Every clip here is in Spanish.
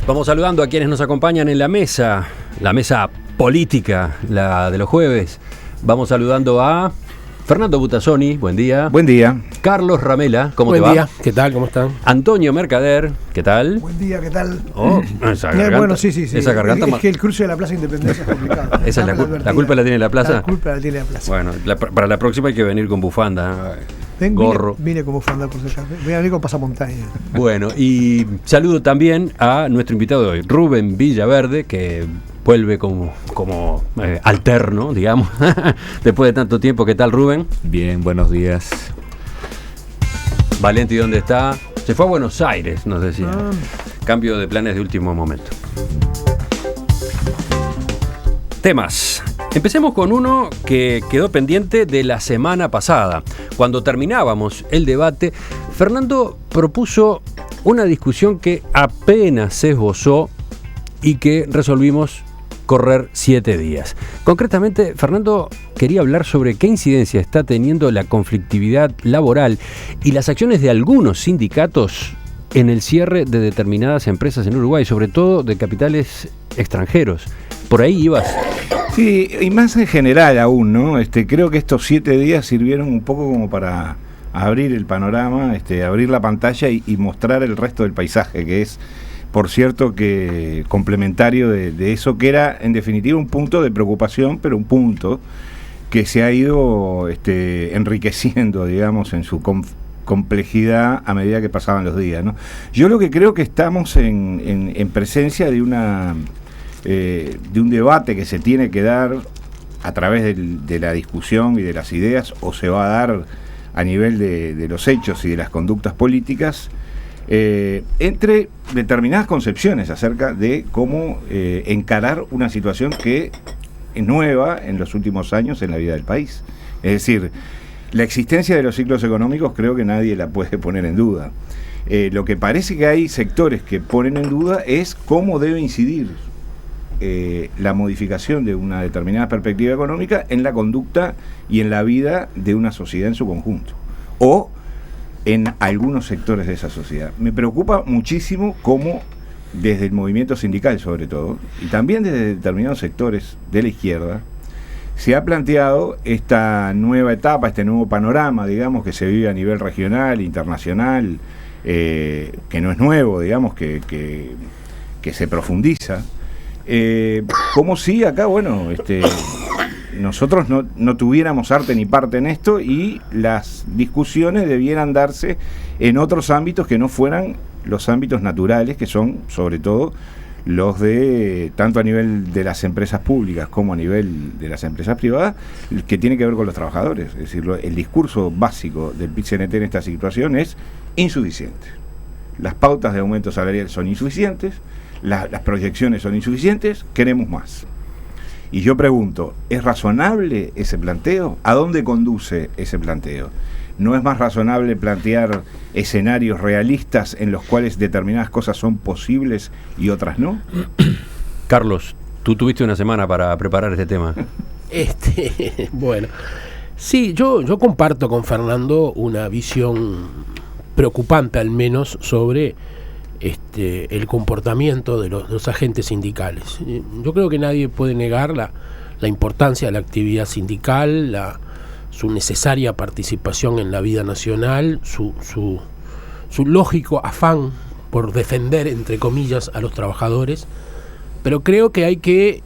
Vamos saludando a quienes nos acompañan en la mesa política, la de los jueves. Vamos saludando a Fernando Butazzoni, buen día. Buen día. Carlos Ramela, ¿cómo te va? Buen día, ¿qué tal? ¿Cómo están? Antonio Mercader, ¿qué tal? Buen día, ¿qué tal? Oh, esa garganta, bueno, sí. Esa garganta es que el cruce de la Plaza Independencia es complicado. ¿Esa es la culpa la tiene la plaza? La culpa la tiene la plaza. Bueno, para la próxima hay que venir con bufanda, gorro. Vine con bufanda por si acaso. Voy a venir con pasamontaña. Bueno, y saludo también a nuestro invitado de hoy, Rubén Villaverde, que vuelve como alterno, digamos, después de tanto tiempo. ¿Qué tal, Rubén? Bien, buenos días. Valenti, ¿dónde está? Se fue a Buenos Aires, nos decía. Cambio de planes de último momento. Temas. Empecemos con uno que quedó pendiente de la semana pasada. Cuando terminábamos el debate, Fernando propuso una discusión que apenas se esbozó y que resolvimos correr 7 días. Concretamente, Fernando quería hablar sobre qué incidencia está teniendo la conflictividad laboral y las acciones de algunos sindicatos en el cierre de determinadas empresas en Uruguay, sobre todo de capitales extranjeros. Por ahí ibas. Sí, y más en general aún, ¿no? Creo que estos 7 días sirvieron un poco como para abrir el panorama, abrir la pantalla y mostrar el resto del paisaje, que es, por cierto, que complementario de eso, que era en definitiva un punto de preocupación, pero un punto que se ha ido enriqueciendo, digamos, en su complejidad a medida que pasaban los días, ¿no? Yo lo que creo que estamos en presencia de un debate que se tiene que dar a través de la discusión y de las ideas, o se va a dar a nivel de los hechos y de las conductas políticas, entre determinadas concepciones acerca de cómo encarar una situación que es nueva en los últimos años en la vida del país. Es decir, la existencia de los ciclos económicos creo que nadie la puede poner en duda. Lo que parece que hay sectores que ponen en duda es cómo debe incidir la modificación de una determinada perspectiva económica en la conducta y en la vida de una sociedad en su conjunto, o en algunos sectores de esa sociedad. Me preocupa muchísimo cómo desde el movimiento sindical, sobre todo, y también desde determinados sectores de la izquierda, se ha planteado esta nueva etapa, este nuevo panorama, digamos, que se vive a nivel regional, internacional, que no es nuevo, digamos, que se profundiza. Como si acá, nosotros no tuviéramos arte ni parte en esto, y las discusiones debieran darse en otros ámbitos que no fueran los ámbitos naturales, que son sobre todo los de, tanto a nivel de las empresas públicas como a nivel de las empresas privadas, que tiene que ver con los trabajadores. Es decir, el discurso básico del PIT-CNT en esta situación es insuficiente. Las pautas de aumento salarial son insuficientes, las proyecciones son insuficientes, queremos más. Y yo pregunto, ¿es razonable ese planteo? ¿A dónde conduce ese planteo? ¿No es más razonable plantear escenarios realistas en los cuales determinadas cosas son posibles y otras no? Carlos, tú tuviste una semana para preparar este tema. Bueno, sí, yo comparto con Fernando una visión preocupante, al menos, sobre el comportamiento de los agentes sindicales. Yo creo que nadie puede negar la importancia de la actividad sindical, su necesaria participación en la vida nacional, su lógico afán por defender, entre comillas, a los trabajadores, pero creo que hay que,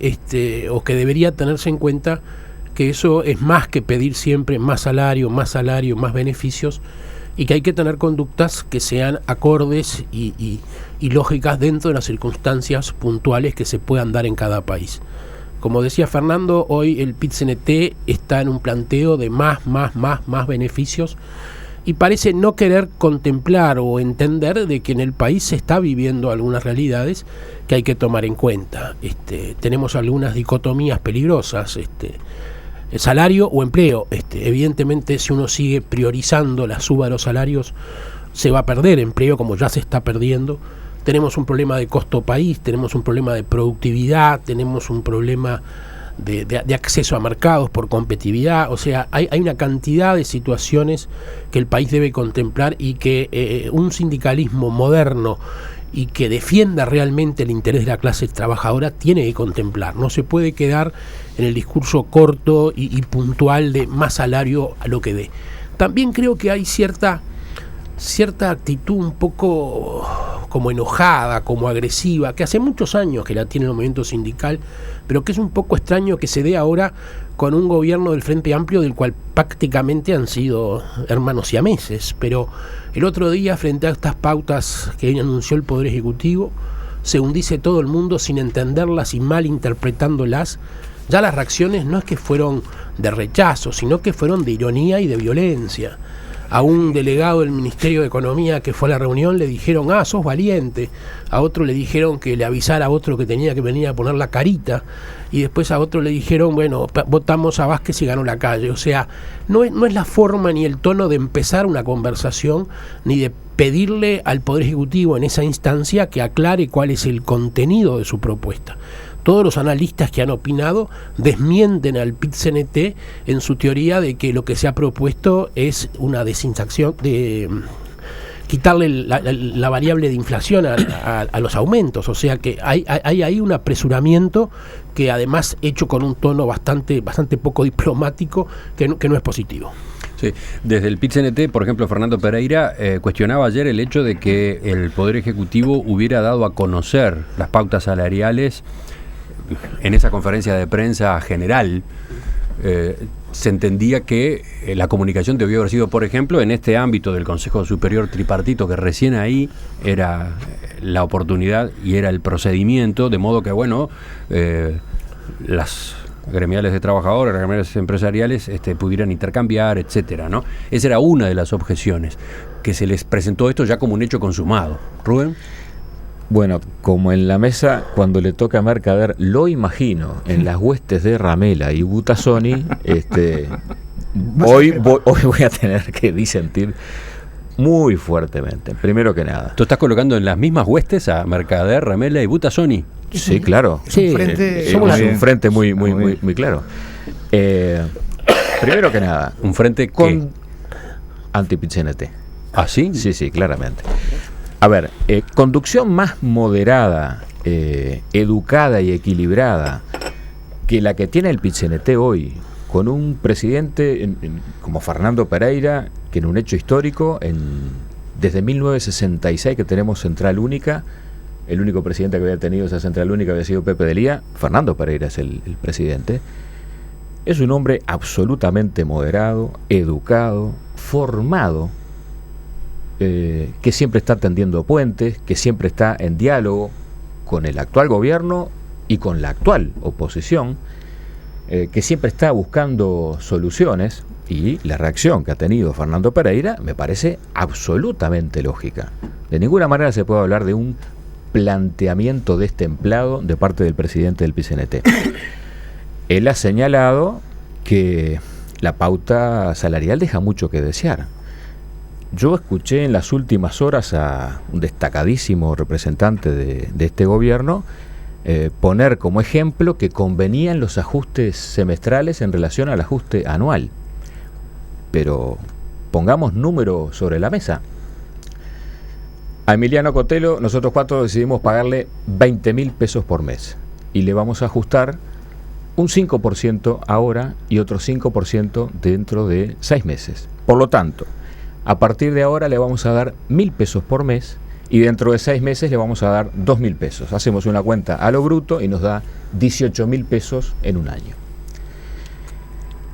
o que debería tenerse en cuenta que eso es más que pedir siempre más salario, más beneficios, y que hay que tener conductas que sean acordes y lógicas dentro de las circunstancias puntuales que se puedan dar en cada país. Como decía Fernando, hoy el PIT-CNT está en un planteo de más beneficios, y parece no querer contemplar o entender de que en el país se está viviendo algunas realidades que hay que tomar en cuenta. Tenemos algunas dicotomías peligrosas, salario o empleo. Evidentemente, si uno sigue priorizando la suba de los salarios, se va a perder empleo, como ya se está perdiendo. Tenemos un problema de costo país, tenemos un problema de productividad, tenemos un problema de acceso a mercados por competitividad. O sea, hay una cantidad de situaciones que el país debe contemplar y que un sindicalismo moderno y que defienda realmente el interés de la clase trabajadora tiene que contemplar. No se puede quedar en el discurso corto y puntual de más salario a lo que dé. También creo que hay cierta actitud un poco como enojada, como agresiva, que hace muchos años que la tiene el movimiento sindical, pero que es un poco extraño que se dé ahora con un gobierno del Frente Amplio del cual prácticamente han sido hermanos siameses. Pero el otro día, frente a estas pautas que anunció el Poder Ejecutivo, según dice todo el mundo, sin entenderlas y mal interpretándolas, ya las reacciones no es que fueron de rechazo, sino que fueron de ironía y de violencia. A un delegado del Ministerio de Economía que fue a la reunión le dijeron, sos valiente. A otro le dijeron que le avisara a otro que tenía que venir a poner la carita. Y después a otro le dijeron, bueno, votamos a Vázquez y ganó la calle. O sea, no es la forma ni el tono de empezar una conversación, ni de pedirle al Poder Ejecutivo en esa instancia que aclare cuál es el contenido de su propuesta. Todos los analistas que han opinado desmienten al PIT-CNT en su teoría de que lo que se ha propuesto es una desinsacción, de quitarle la variable de inflación a los aumentos. O sea que hay ahí un apresuramiento que además hecho con un tono bastante poco diplomático que no es positivo. Sí. Desde el PIT-CNT, por ejemplo, Fernando Pereira cuestionaba ayer el hecho de que el Poder Ejecutivo hubiera dado a conocer las pautas salariales en esa conferencia de prensa general. Se entendía que la comunicación debió haber sido, por ejemplo, en este ámbito del Consejo Superior Tripartito, que recién ahí era la oportunidad y era el procedimiento, de modo que, bueno, las gremiales de trabajadores, las gremiales empresariales pudieran intercambiar, etcétera, ¿no? Esa era una de las objeciones, que se les presentó esto ya como un hecho consumado. ¿Rubén? Bueno, como en la mesa, cuando le toca a Mercader, lo imagino en las huestes de Ramela y Butazzoni, hoy voy a tener que disentir muy fuertemente, primero que nada. ¿Tú estás colocando en las mismas huestes a Mercader, Ramela y Butazzoni? Sí, claro. Sí, es un frente muy claro. Primero que nada, ¿un frente con anti-PIT-CNT. ¿Ah, sí? Sí, claramente. A ver, conducción más moderada, educada y equilibrada que la que tiene el PIT-CNT hoy, con un presidente como Fernando Pereira, que en un hecho histórico, desde 1966 que tenemos Central Única, el único presidente que había tenido esa Central Única había sido Pepe Delía, Fernando Pereira es el presidente. Es un hombre absolutamente moderado, educado, formado, que siempre está tendiendo puentes, que siempre está en diálogo con el actual gobierno y con la actual oposición, que siempre está buscando soluciones, y la reacción que ha tenido Fernando Pereira me parece absolutamente lógica. De ninguna manera se puede hablar de un planteamiento destemplado de parte del presidente del PIT-CNT. Él ha señalado que la pauta salarial deja mucho que desear. Yo escuché en las últimas horas a un destacadísimo representante de este gobierno poner como ejemplo que convenían los ajustes semestrales en relación al ajuste anual. Pero pongamos números sobre la mesa. A Emiliano Cotelo, nosotros cuatro decidimos pagarle 20.000 pesos por mes y le vamos a ajustar un 5% ahora y otro 5% dentro de 6 meses. Por lo tanto, a partir de ahora le vamos a dar 1.000 pesos por mes y dentro de 6 meses le vamos a dar 2.000 pesos. Hacemos una cuenta a lo bruto y nos da 18.000 pesos en un año.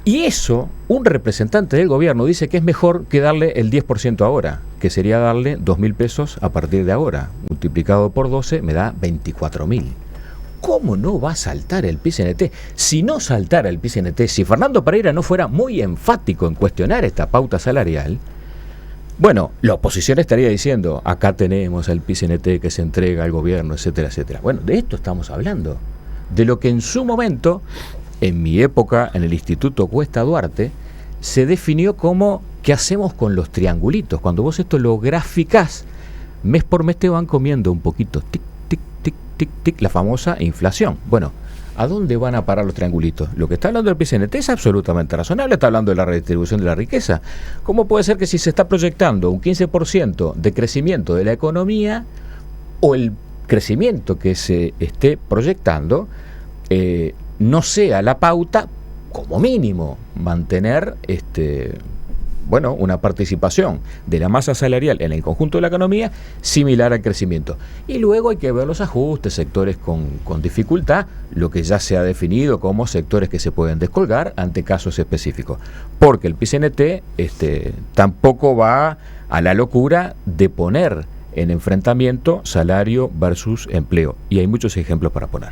Y eso, un representante del gobierno dice que es mejor que darle el 10% ahora, que sería darle 2.000 pesos a partir de ahora. Multiplicado por 12 me da 24.000. ¿Cómo no va a saltar el PIT-CNT? Si no saltara el PIT-CNT, si Fernando Pereira no fuera muy enfático en cuestionar esta pauta salarial, bueno, la oposición estaría diciendo, acá tenemos al PIT-CNT que se entrega al gobierno, etcétera, etcétera. Bueno, de esto estamos hablando. De lo que en su momento, en mi época, en el Instituto Cuesta Duarte, se definió como ¿qué hacemos con los triangulitos? Cuando vos esto lo graficás, mes por mes te van comiendo un poquito, tic, tic, tic, tic, tic, la famosa inflación. Bueno, ¿A dónde van a parar los triangulitos? Lo que está hablando el PCNT es absolutamente razonable, está hablando de la redistribución de la riqueza. ¿Cómo puede ser que si se está proyectando un 15% de crecimiento de la economía o el crecimiento que se esté proyectando no sea la pauta, como mínimo, mantener una participación de la masa salarial en el conjunto de la economía similar al crecimiento? Y luego hay que ver los ajustes, sectores con dificultad, lo que ya se ha definido como sectores que se pueden descolgar ante casos específicos, porque el PCNT tampoco va a la locura de poner en enfrentamiento salario versus empleo, y hay muchos ejemplos para poner.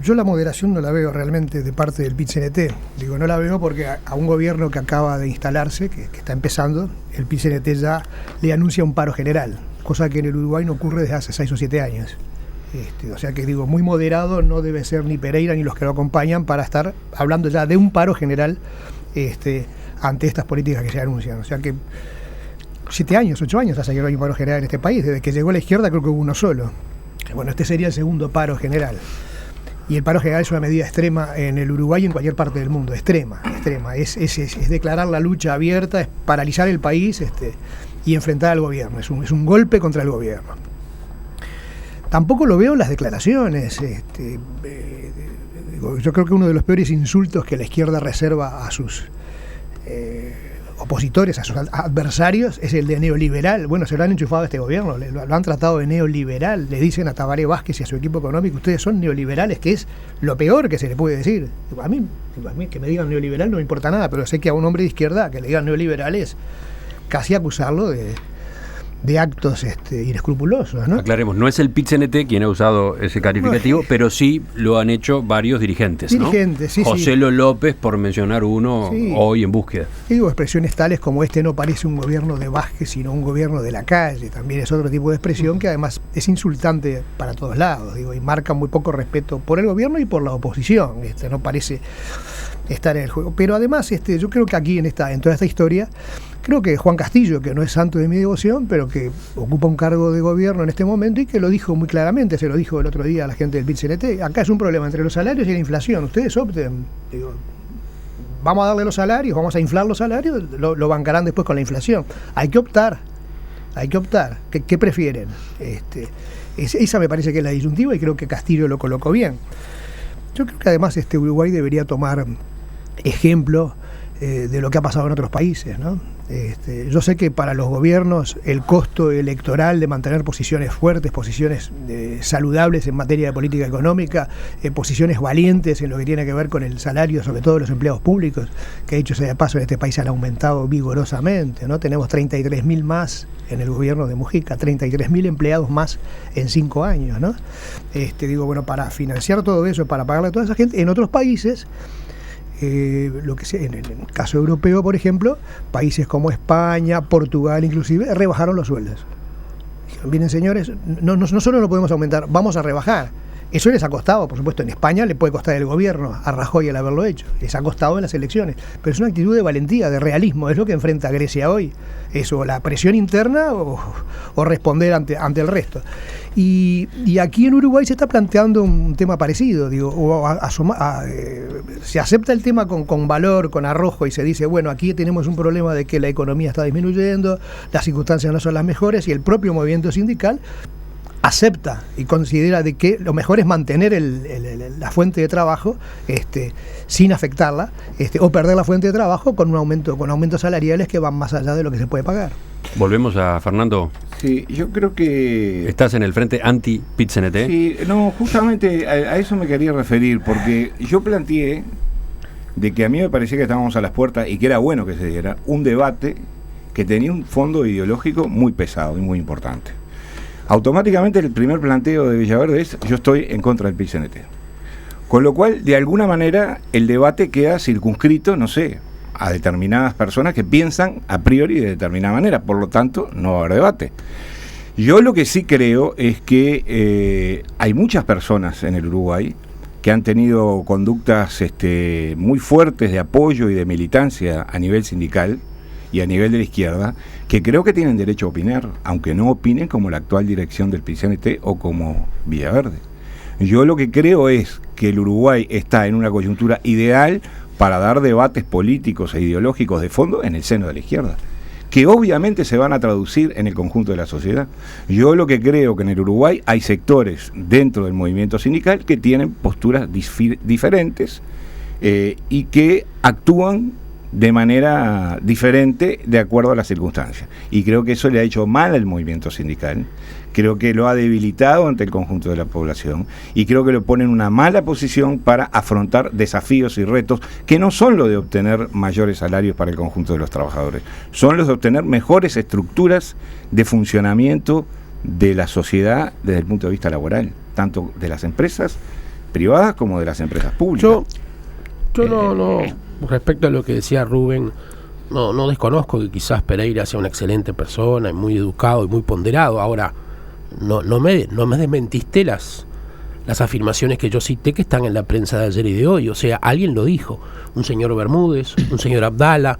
Yo la moderación no la veo realmente de parte del PIT-CNT. Digo, no la veo porque a un gobierno que acaba de instalarse, que está empezando, el PIT-CNT ya le anuncia un paro general, cosa que en el Uruguay no ocurre desde hace 6 o 7 años. O sea que digo, muy moderado no debe ser ni Pereira ni los que lo acompañan para estar hablando ya de un paro general ante estas políticas que se anuncian. O sea que 7 años, 8 años hace que no hay un paro general en este país. Desde que llegó la izquierda creo que hubo uno solo. Bueno, este sería el segundo paro general. Y el paro general es una medida extrema en el Uruguay y en cualquier parte del mundo. Extrema. Es declarar la lucha abierta, es paralizar el país y enfrentar al gobierno. Es un golpe contra el gobierno. Tampoco lo veo en las declaraciones. Yo creo que uno de los peores insultos que la izquierda reserva a sus opositores, a sus adversarios, es el de neoliberal. Bueno, se lo han enchufado a este gobierno, lo han tratado de neoliberal. Le dicen a Tabaré Vázquez y a su equipo económico, ustedes son neoliberales, que es lo peor que se le puede decir. A mí que me digan neoliberal no me importa nada, pero sé que a un hombre de izquierda que le digan neoliberal es casi acusarlo de actos inescrupulosos, ¿no? Aclaremos, no es el PIT-CNT quien ha usado ese calificativo, pero sí lo han hecho varios dirigentes, ¿no? Sí, Joselo López, por mencionar uno, sí. Hoy en búsqueda. Y digo, expresiones tales como no parece un gobierno de Vázquez, sino un gobierno de la calle, también es otro tipo de expresión que además es insultante para todos lados, y marca muy poco respeto por el gobierno y por la oposición. No parece estar en el juego. Pero además, yo creo que aquí en toda esta historia, creo que Juan Castillo, que no es santo de mi devoción, pero que ocupa un cargo de gobierno en este momento y que lo dijo muy claramente, se lo dijo el otro día a la gente del PIT-CNT, acá es un problema entre los salarios y la inflación, ustedes opten, vamos a darle los salarios, vamos a inflar los salarios, lo bancarán después con la inflación. Hay que optar. ¿Qué prefieren? Esa me parece que es la disyuntiva y creo que Castillo lo colocó bien. Yo creo que además Uruguay debería tomar ejemplo de lo que ha pasado en otros países, ¿no? Yo sé que para los gobiernos el costo electoral de mantener posiciones fuertes, posiciones saludables en materia de política económica, posiciones valientes en lo que tiene que ver con el salario, sobre todo de los empleados públicos, que dicho sea de paso en este país han aumentado vigorosamente, ¿no? Tenemos 33.000 más en el gobierno de Mujica, 33.000 empleados más en 5 años, ¿no? Para financiar todo eso, para pagarle a toda esa gente, en otros países, lo que sea, en el caso europeo, por ejemplo, países como España, Portugal inclusive, rebajaron los sueldos. Dijeron, miren señores, no solo lo podemos aumentar, vamos a rebajar. Eso les ha costado, por supuesto, en España le puede costar el gobierno a Rajoy el haberlo hecho, les ha costado en las elecciones, pero es una actitud de valentía, de realismo, es lo que enfrenta Grecia hoy, eso, la presión interna o responder ante el resto. Y aquí en Uruguay se está planteando un tema parecido, se acepta el tema con valor, con arrojo, y se dice, bueno, aquí tenemos un problema de que la economía está disminuyendo, las circunstancias no son las mejores, y el propio movimiento sindical acepta y considera de que lo mejor es mantener la fuente de trabajo sin afectarla, o perder la fuente de trabajo con aumentos salariales que van más allá de lo que se puede pagar. Volvemos a Fernando. Sí, yo creo que... ¿Estás en el frente anti-PIT-CNT? Sí, no, justamente a eso me quería referir, porque yo planteé de que a mí me parecía que estábamos a las puertas y que era bueno que se diera un debate que tenía un fondo ideológico muy pesado y muy importante. Automáticamente el primer planteo de Villaverde es: yo estoy en contra del PIT-CNT. Con lo cual, de alguna manera, el debate queda circunscrito, no sé, a determinadas personas que piensan a priori de determinada manera. Por lo tanto, no va a haber debate. Yo lo que sí creo es que hay muchas personas en el Uruguay que han tenido conductas muy fuertes de apoyo y de militancia a nivel sindical y a nivel de la izquierda, que creo que tienen derecho a opinar, aunque no opinen como la actual dirección del PIT-CNT o como Villaverde. Yo lo que creo es que el Uruguay está en una coyuntura ideal para dar debates políticos e ideológicos de fondo en el seno de la izquierda, que obviamente se van a traducir en el conjunto de la sociedad. Yo lo que creo que en el Uruguay hay sectores dentro del movimiento sindical que tienen posturas diferentes y que actúan de manera diferente de acuerdo a las circunstancias. Y creo que eso le ha hecho mal al movimiento sindical, creo que lo ha debilitado ante el conjunto de la población y creo que lo pone en una mala posición para afrontar desafíos y retos que no son los de obtener mayores salarios para el conjunto de los trabajadores, son los de obtener mejores estructuras de funcionamiento de la sociedad desde el punto de vista laboral, tanto de las empresas privadas como de las empresas públicas. Yo no, respecto a lo que decía Rubén, no desconozco que quizás Pereira sea una excelente persona, muy educado y muy ponderado. Ahora, no me desmentiste las afirmaciones que yo cité que están en la prensa de ayer y de hoy. O sea, alguien lo dijo, un señor Bermúdez, un señor Abdala,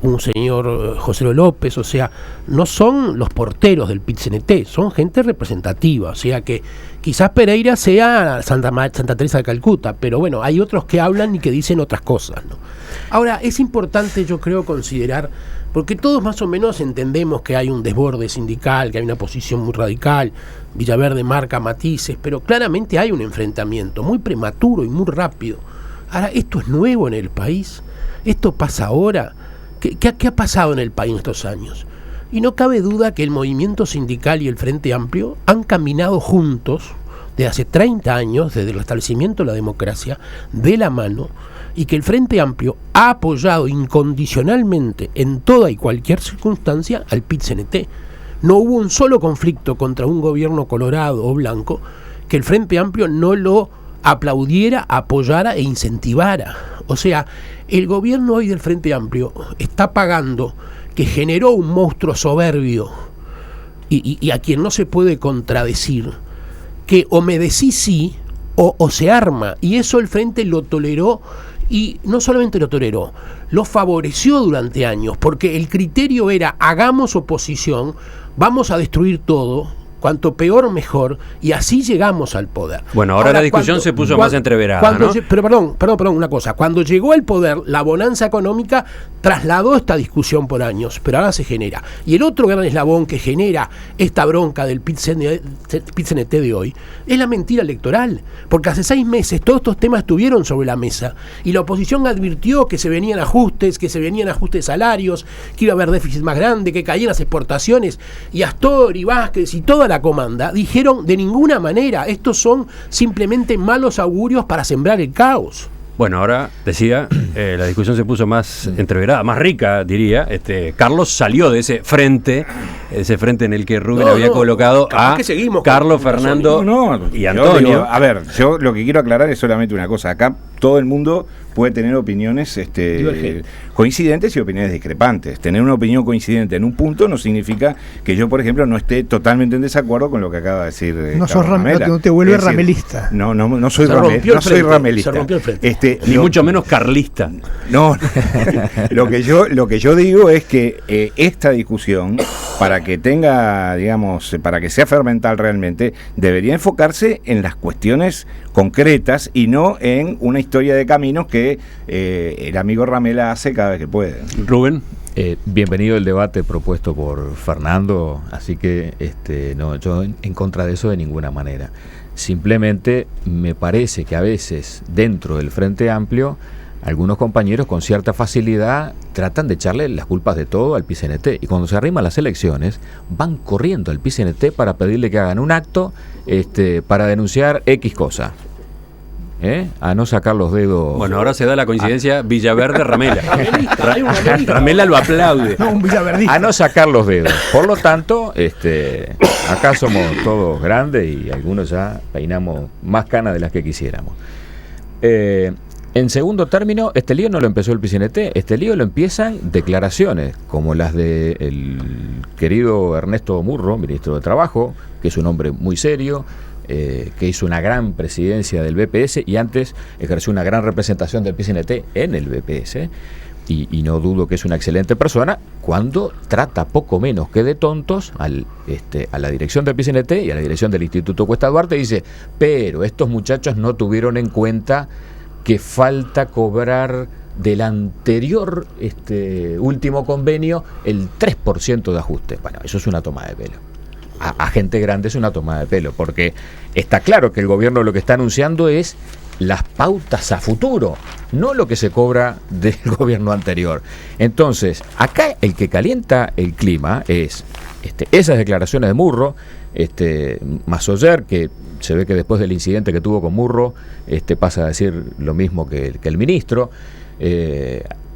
un señor José López. O sea, no son los porteros del PIT-CNT, son gente representativa. O sea que quizás Pereira sea Santa Teresa de Calcuta, pero bueno, hay otros que hablan y que dicen otras cosas, ¿no? Ahora, es importante, yo creo, considerar, porque todos más o menos entendemos que hay un desborde sindical, que hay una posición muy radical, Villaverde marca matices, pero claramente hay un enfrentamiento muy prematuro y muy rápido. Ahora, ¿esto es nuevo en el país? ¿Esto pasa ahora? ¿Qué ha pasado en el país en estos años? Y no cabe duda que el movimiento sindical y el Frente Amplio han caminado juntos desde hace 30 años, desde el establecimiento de la democracia, de la mano, y que el Frente Amplio ha apoyado incondicionalmente en toda y cualquier circunstancia al PIT-CNT. No hubo un solo conflicto contra un gobierno colorado o blanco que el Frente Amplio no lo aplaudiera, apoyara e incentivara. O sea, el gobierno hoy del Frente Amplio está pagando que generó un monstruo soberbio y a quien no se puede contradecir, que o me decís sí o se arma, y eso el Frente lo toleró. Y no solamente lo toleró, lo favoreció durante años, porque el criterio era: hagamos oposición, vamos a destruir todo, cuanto peor mejor, y así llegamos al poder. Bueno, ahora la discusión se puso más entreverada, ¿no? Pero perdón, una cosa. Cuando llegó al poder, la bonanza económica trasladó esta discusión por años, pero ahora se genera. Y el otro gran eslabón que genera esta bronca del PIT-CNT de hoy es la mentira electoral, porque hace 6 meses todos estos temas estuvieron sobre la mesa y la oposición advirtió que se venían ajustes de salarios, que iba a haber déficit más grande, que caían las exportaciones, y Astor y Vázquez y toda la comanda dijeron: de ninguna manera, estos son simplemente malos augurios para sembrar el caos. Bueno, ahora decía, la discusión se puso más entreverada, más rica, diría. Carlos salió de ese frente en el que Rubén había colocado a Carlos, Fernando y Antonio. Yo lo que quiero aclarar es solamente una cosa. Acá todo el mundo puede tener opiniones coincidentes y opiniones discrepantes. Tener una opinión coincidente en un punto no significa que yo, por ejemplo, no esté totalmente en desacuerdo con lo que acaba de decir no te vuelves ramelista. No soy ramelista. Se rompió el frente. Ni mucho menos carlista. No, lo que yo digo es que esta discusión, para que tenga, digamos, para que sea fermental realmente, debería enfocarse en las cuestiones concretas y no en una historia de caminos que el amigo Ramela hace cada vez que puede. Rubén. Bienvenido el debate propuesto por Fernando, así que yo en contra de eso de ninguna manera. Simplemente me parece que a veces dentro del Frente Amplio algunos compañeros con cierta facilidad tratan de echarle las culpas de todo al PIT-CNT, y cuando se arriman las elecciones van corriendo al PIT-CNT para pedirle que hagan un acto para denunciar X cosa. A no sacar los dedos. Bueno, ahora se da la coincidencia Villaverde-Ramela. Ramela lo aplaude. No, un villaverdista. A no sacar los dedos. Por lo tanto, acá somos todos grandes y algunos ya peinamos más canas de las que quisiéramos. En segundo término, este lío no lo empezó el PIT-CNT, este lío lo empiezan declaraciones como las del querido Ernesto Murro, ministro de Trabajo, que es un hombre muy serio, que hizo una gran presidencia del BPS y antes ejerció una gran representación del PIT-CNT en el BPS, y no dudo que es una excelente persona, cuando trata poco menos que de tontos a la dirección del PCNT y a la dirección del Instituto Cuesta Duarte, y dice, pero estos muchachos no tuvieron en cuenta que falta cobrar del anterior último convenio el 3% de ajuste. Bueno, eso es una toma de pelo. A gente grande es una toma de pelo, porque está claro que el gobierno lo que está anunciando es las pautas a futuro, no lo que se cobra del gobierno anterior. Entonces, acá el que calienta el clima es esas declaraciones de Murro, Massoyer, que se ve que después del incidente que tuvo con Murro, pasa a decir lo mismo que el ministro.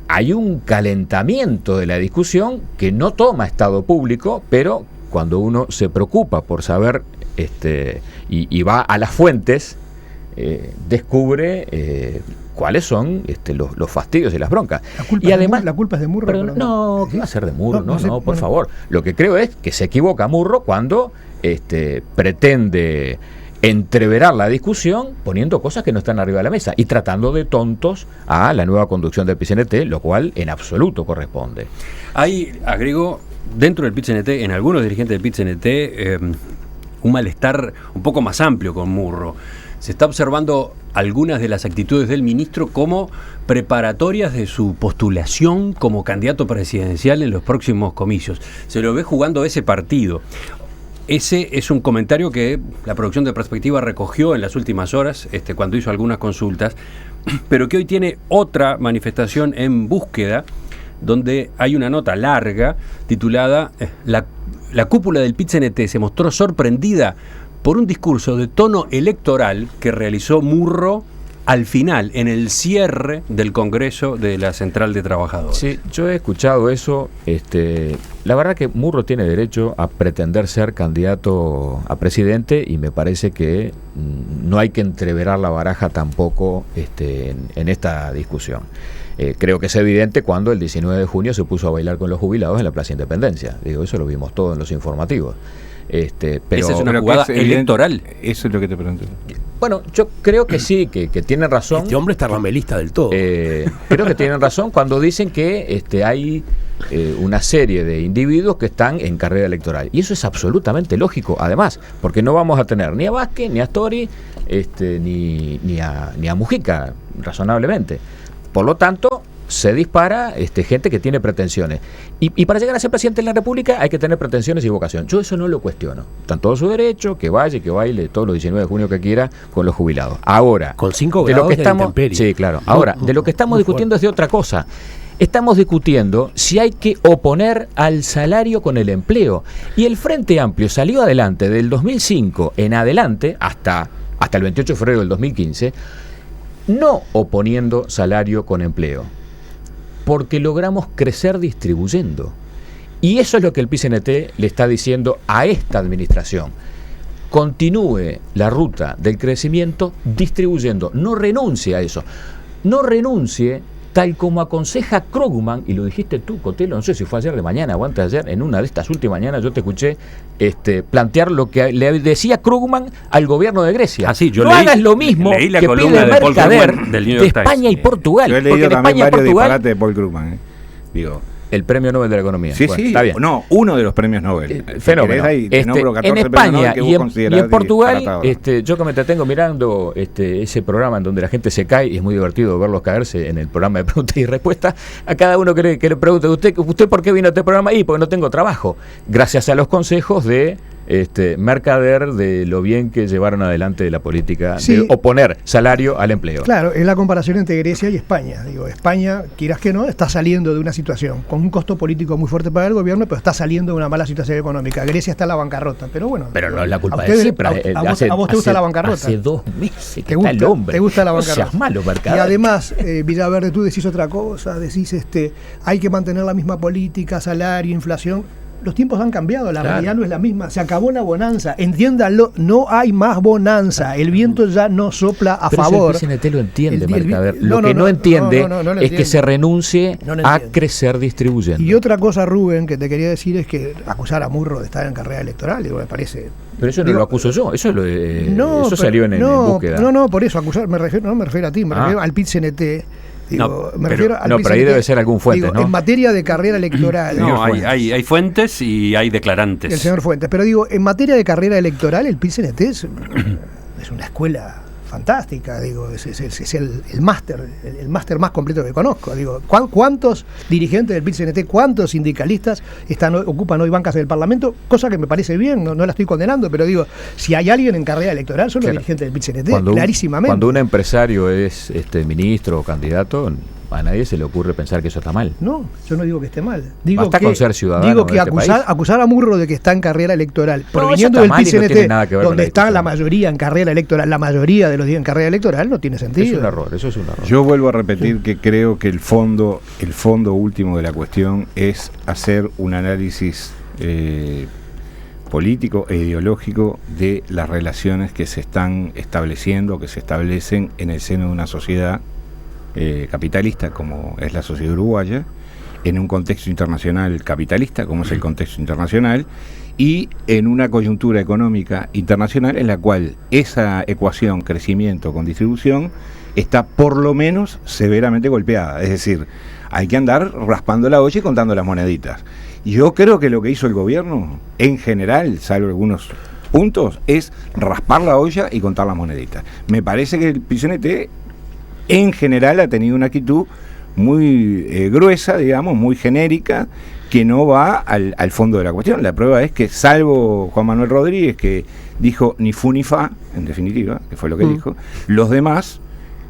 Hay un calentamiento de la discusión que no toma estado público, pero cuando uno se preocupa por saber y va a las fuentes, descubre cuáles son los fastidios y las broncas. Y además la culpa es de Murro. Pero no, ¿qué va a ser de Murro? No, por favor. Lo que creo es que se equivoca Murro cuando pretende entreverar la discusión poniendo cosas que no están arriba de la mesa y tratando de tontos a la nueva conducción del PCNT, lo cual en absoluto corresponde. Ahí agrego, dentro del PCNT, en algunos dirigentes del PCNT, un malestar un poco más amplio con Murro. Se está observando algunas de las actitudes del ministro como preparatorias de su postulación como candidato presidencial en los próximos comicios. Se lo ve jugando ese partido. Ese es un comentario que la producción de Perspectiva recogió en las últimas horas, cuando hizo algunas consultas, pero que hoy tiene otra manifestación en Búsqueda, donde hay una nota larga titulada La cúpula del PIT-CNT se mostró sorprendida por un discurso de tono electoral que realizó Murro al final, en el cierre del Congreso de la Central de Trabajadores. Sí, yo he escuchado eso. La verdad que Murro tiene derecho a pretender ser candidato a presidente y me parece que no hay que entreverar la baraja tampoco en esta discusión. Creo que es evidente cuando el 19 de junio se puso a bailar con los jubilados en la Plaza Independencia. Eso lo vimos todo en los informativos. Pero esa es una jugada electoral. Eso es lo que te pregunto. Bueno, yo creo que sí, que tienen razón. Este hombre está ramelista del todo. Creo que tienen razón cuando dicen que hay una serie de individuos que están en carrera electoral. Y eso es absolutamente lógico, además, porque no vamos a tener ni a Vázquez, ni a Astori, ni a Mujica, razonablemente. Por lo tanto, se dispara gente que tiene pretensiones. Y para llegar a ser presidente de la República hay que tener pretensiones y vocación. Yo eso no lo cuestiono. Está en todo su derecho, que vaya y que baile todos los 19 de junio que quiera con los jubilados. Ahora, con 5 grados de lo que estamos, sí, claro. Ahora, de lo que estamos discutiendo es de otra cosa. Estamos discutiendo si hay que oponer al salario con el empleo. Y el Frente Amplio salió adelante del 2005 en adelante, hasta el 28 de febrero del 2015, no oponiendo salario con empleo, porque logramos crecer distribuyendo. Y eso es lo que el PCNT le está diciendo a esta administración. Continúe la ruta del crecimiento distribuyendo. No renuncie a eso. No renuncie tal como aconseja Krugman, y lo dijiste tú, Cotelo, no sé si fue ayer de mañana o antes de ayer, en una de estas últimas mañanas yo te escuché plantear lo que le decía Krugman al gobierno de Grecia. Yo no hagas lo mismo que pide Mercader de España y Portugal. Yo he leído también varios disparates de Paul Krugman. El premio Nobel de la Economía. Sí, bueno, sí, está bien. No, uno de los premios Nobel. Fenómeno. En España y en Portugal, yo que me entretengo mirando ese programa en donde la gente se cae, y es muy divertido verlos caerse en el programa de preguntas y respuestas, a cada uno que le pregunte, ¿usted por qué vino a este programa? Y porque no tengo trabajo. Gracias a los consejos de Mercader, de lo bien que llevaron adelante de la política de oponer salario al empleo. Claro, es la comparación entre Grecia y España. España, quieras que no, está saliendo de una situación con un costo político muy fuerte para el gobierno, pero está saliendo de una mala situación económica. Grecia está en la bancarrota, pero bueno. Pero no es la culpa de Cipras. ¿A vos te gusta la bancarrota? Hace 2 meses que está el hombre. ¿Te gusta la bancarrota? No seas malo, Mercader. Y además, Villaverde, tú decís otra cosa, decís hay que mantener la misma política, salario, inflación. Los tiempos han cambiado, la realidad no es la misma. Se acabó la bonanza, entiéndanlo, no hay más bonanza. El viento ya no sopla a favor. Pero el PCNT lo entiende, Mercader. Lo que no entiende es que se renuncie a crecer distribuyendo. Y otra cosa, Rubén, que te quería decir es que acusar a Murro de estar en carrera electoral, me parece. Pero eso no lo acuso yo, eso salió en Búsqueda. No, por eso acusar, no me refiero a ti, me refiero al PIT-CNT. Digo, No, me refiero al pero ahí PIT-CNT, debe ser algún Fuentes, ¿no? En materia de carrera electoral. No, hay fuentes y hay declarantes. El señor Fuentes. Pero digo, en materia de carrera electoral, el PIT-CNT es una escuela fantástica, digo, es el máster más completo que conozco. Digo, ¿cuántos dirigentes del PIT-CNT, cuántos sindicalistas ocupan hoy bancas en el Parlamento? Cosa que me parece bien, no la estoy condenando, pero digo, si hay alguien en carrera electoral, son los dirigentes del PIT-CNT, clarísimamente. Cuando un empresario es ministro o candidato, a nadie se le ocurre pensar que eso está mal. No, yo no digo que esté mal. Digo Basta con ser ciudadano. Digo que de este país. acusar a Murro de que está en carrera electoral, proveniendo eso del está mal y no tiene PIT-CNT, nada que ver con donde la está discusión. la mayoría en carrera electoral, la mayoría de los días en carrera electoral, no tiene sentido. Es un error, eso es un error. Yo vuelvo a repetir que creo que el fondo último de la cuestión es hacer un análisis político e ideológico de las relaciones que se están estableciendo, que se establecen en el seno de una sociedad capitalista como es la sociedad uruguaya, en un contexto internacional capitalista como es el contexto internacional, y en una coyuntura económica internacional en la cual esa ecuación crecimiento con distribución está por lo menos severamente golpeada. Es decir, hay que andar raspando la olla y contando las moneditas. Yo creo que lo que hizo el gobierno en general, salvo algunos puntos, es raspar la olla y contar las moneditas. Me parece que el PIT-CNT en general ha tenido una actitud muy gruesa, digamos, muy genérica, que no va al fondo de la cuestión. La prueba es que, salvo Juan Manuel Rodríguez, que dijo ni fu ni fa, en definitiva, que fue lo que dijo, los demás,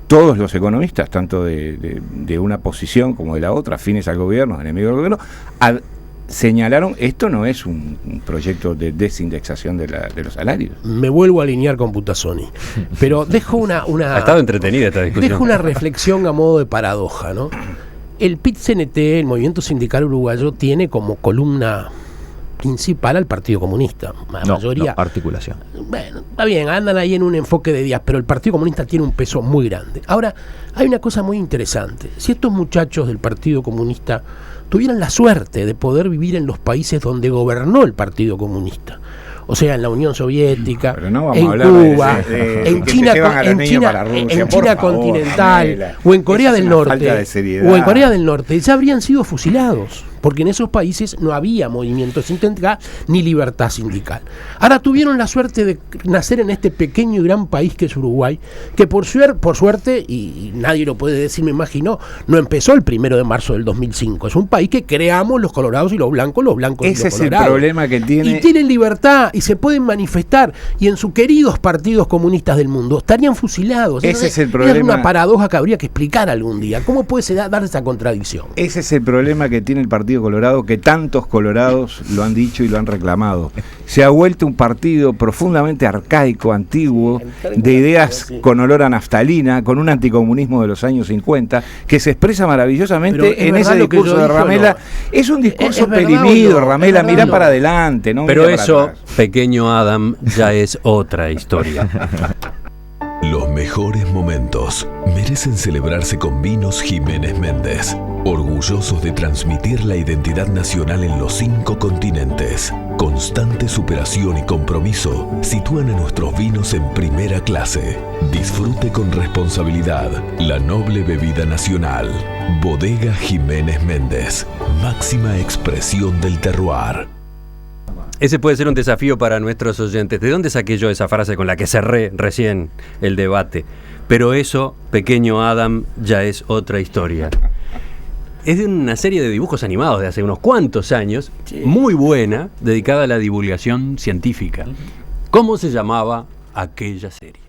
todos los economistas, tanto de una posición como de la otra, afines al gobierno, enemigos del gobierno, señalaron, esto no es un proyecto de desindexación de los salarios. Me vuelvo a alinear con Putasoni, pero dejo una Ha estado entretenida esta discusión. dejo una reflexión a modo de paradoja, ¿no? El PIT-CNT, el Movimiento Sindical Uruguayo, tiene como columna principal al Partido Comunista. La mayoría. No, articulación. Bueno, está bien, andan ahí en un enfoque de días, pero el Partido Comunista tiene un peso muy grande. Ahora, hay una cosa muy interesante. Si estos muchachos del Partido Comunista tuvieran la suerte de poder vivir en los países donde gobernó el Partido Comunista, o sea, en la Unión Soviética, no en Cuba, en China, continental, o en Corea del Norte, ya habrían sido fusilados, porque en esos países no había movimiento sindical ni libertad sindical. Ahora tuvieron la suerte de nacer en este pequeño y gran país que es Uruguay, que por suerte, y nadie lo puede decir, me imagino, no empezó el 1 de marzo del 2005. Es un país que creamos los colorados y los blancos y los colorados. Ese es el problema que tiene. Y tienen libertad y se pueden manifestar, y en sus queridos partidos comunistas del mundo estarían fusilados. Ese es el problema. Es una paradoja que habría que explicar algún día. ¿Cómo puede dar esa contradicción? Ese es el problema que tiene el Partido Colorado, que tantos colorados lo han dicho y lo han reclamado. Se ha vuelto un partido profundamente arcaico, antiguo, de ideas con olor a naftalina, con un anticomunismo de los años 50, que se expresa maravillosamente en ese discurso de Ramela. No. Es un discurso perimido, Ramela, mirá para adelante. No pero eso, pequeño Adam, ya es otra historia. Los mejores momentos merecen celebrarse con Vinos Jiménez Méndez, orgullosos de transmitir la identidad nacional en los 5 continentes. Constante superación y compromiso sitúan a nuestros vinos en primera clase. Disfrute con responsabilidad la noble bebida nacional. Bodega Jiménez Méndez, máxima expresión del terroir. Ese puede ser un desafío para nuestros oyentes. ¿De dónde saqué yo esa frase con la que cerré recién el debate? Pero eso, pequeño Adam, ya es otra historia. Es de una serie de dibujos animados de hace unos cuantos años, muy buena, dedicada a la divulgación científica. ¿Cómo se llamaba aquella serie?